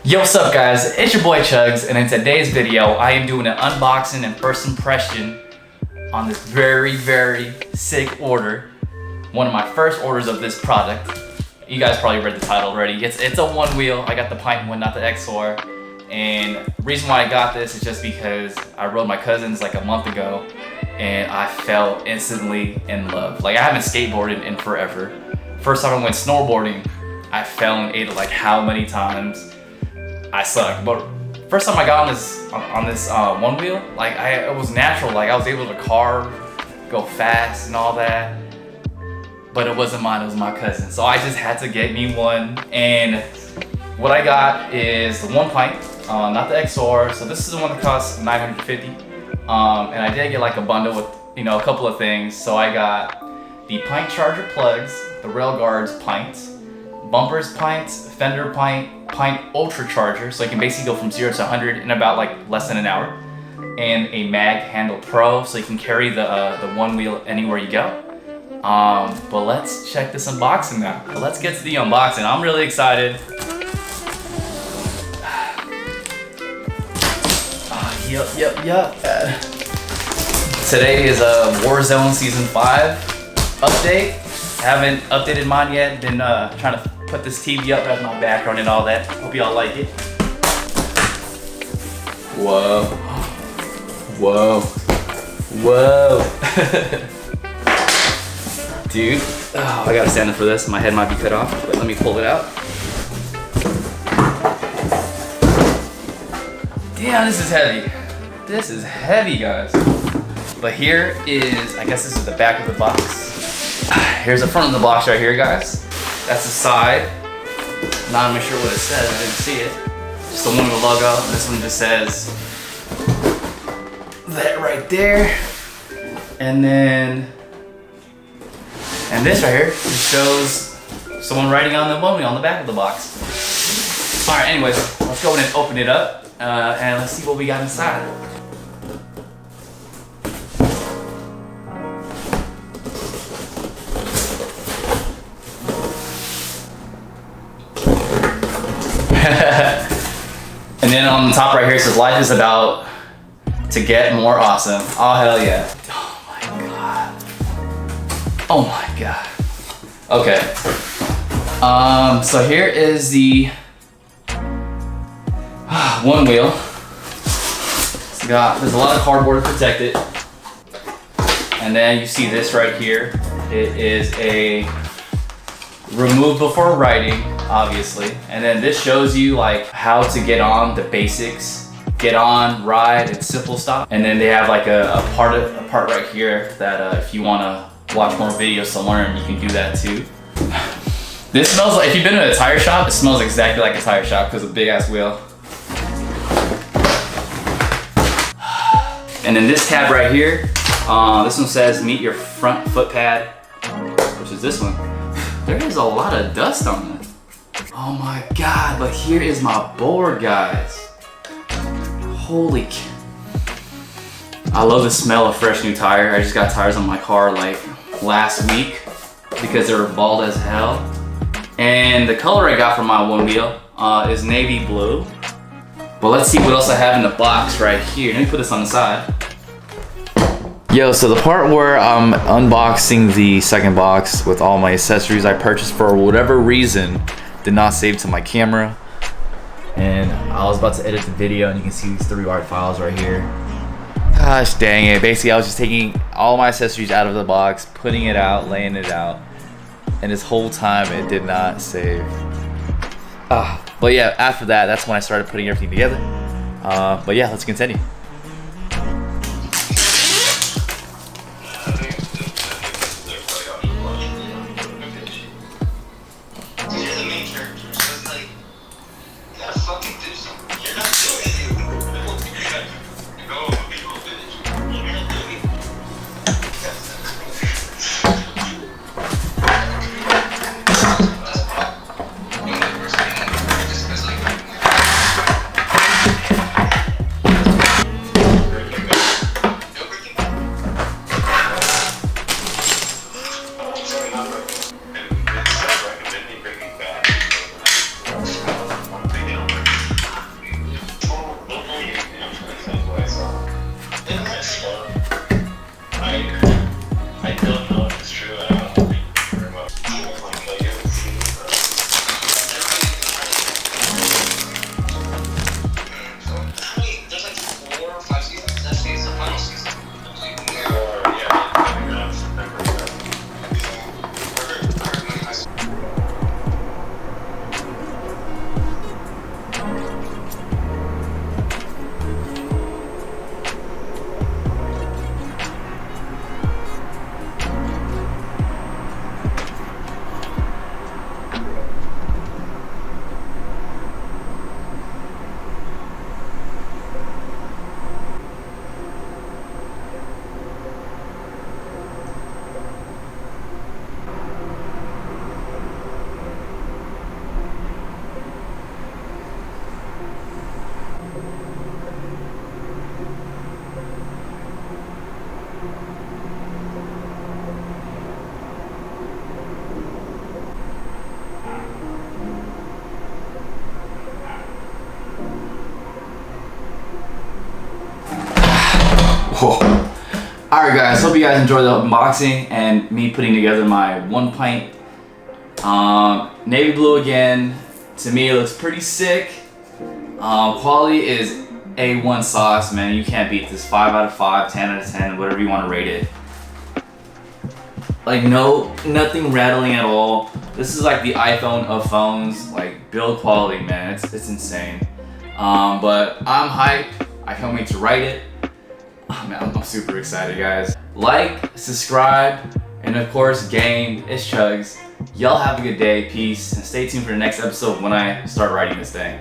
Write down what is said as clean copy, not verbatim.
Yo, what's up guys? It's your boy Chugs, and in today's video, I am doing an unboxing and first impression on this very sick order. One of my first orders of this product. You guys probably read the title already. It's a one wheel. I got the Pint one, not the XR. And the reason why I got this is just because I rode my cousins like a month ago and I fell instantly in love. Like, I haven't skateboarded in forever. First time I went snowboarding, I fell and ate it like how many times. I suck, but first time I got on this one wheel, like it was natural. Like I was able to carve, go fast and all that, but it wasn't mine, it was my cousin. So I just had to get me one, and what I got is the One Pint, not the XR. So this is the one that costs $950, and I did get like a bundle with, you know, a couple of things. So I got the pint charger plugs, the rail guards pint, bumpers pint, fender pint, pint ultra charger, so you can basically go from 0 to 100 in about like less than an hour, and a mag handle pro, so you can carry the one wheel anywhere you go. But let's check this unboxing now. But let's get to the unboxing. I'm really excited. Yep. Today is a Warzone Season 5 update. Haven't updated mine yet. Been trying to put this TV up as my background and all that. Hope y'all like it. Whoa. Dude, oh, I gotta stand up for this. My head might be cut off, but let me pull it out. Damn, this is heavy. This is heavy, guys. But here is, I guess this is the back of the box. Here's the front of the box right here, guys. That's the side. Not even sure what it says, I didn't see it. Just the one with the logo. This one just says that right there. And then, and this right here just shows someone writing on the one wheel on the back of the box. All right, anyways, let's go ahead and open it up and let's see what we got inside. And then on the top right here it says life is about to get more awesome. Oh hell yeah. Oh my god. Okay. So here is the one wheel. There's a lot of cardboard to protect it. And then you see this right here. It is a remove before riding, obviously. And then this shows you like how to get on, the basics. Get on, ride, and simple stop. And then they have like a part right here that if you wanna watch more videos to learn, you can do that too. This smells like, if you've been to a tire shop, it smells exactly like a tire shop because of a big ass wheel. And then this tab right here, this one says meet your front foot pad, which is this one. There is a lot of dust on it. Oh my god, but here is my board, guys. Holy cow. I love the smell of fresh new tire. I just got tires on my car like last week because they were bald as hell. And the color I got for my one wheel is navy blue. But let's see what else I have in the box right here. Let me put this on the side. Yo, so the part where I'm unboxing the second box with all my accessories I purchased for whatever reason did not save to my camera. And I was about to edit the video and you can see these 3 WAV files right here. Gosh dang it. Basically I was just taking all my accessories out of the box, putting it out, laying it out. And this whole time it did not save. But yeah, after that, that's when I started putting everything together. But yeah, let's continue. Alright guys, hope you guys enjoyed the unboxing and me putting together my One Pint. Navy blue again. To me it looks pretty sick. Quality is A1 sauce, man. You can't beat this. 5 out of 5, 10 out of 10, whatever you want to rate it. Like nothing rattling at all. This is like the iPhone of phones. Like build quality, man. It's insane. But I'm hyped. I can't wait to write it. Oh, man, I'm super excited, guys. Like, subscribe, and of course, gang, it's Chugs. Y'all have a good day, peace, and stay tuned for the next episode when I start writing this thing.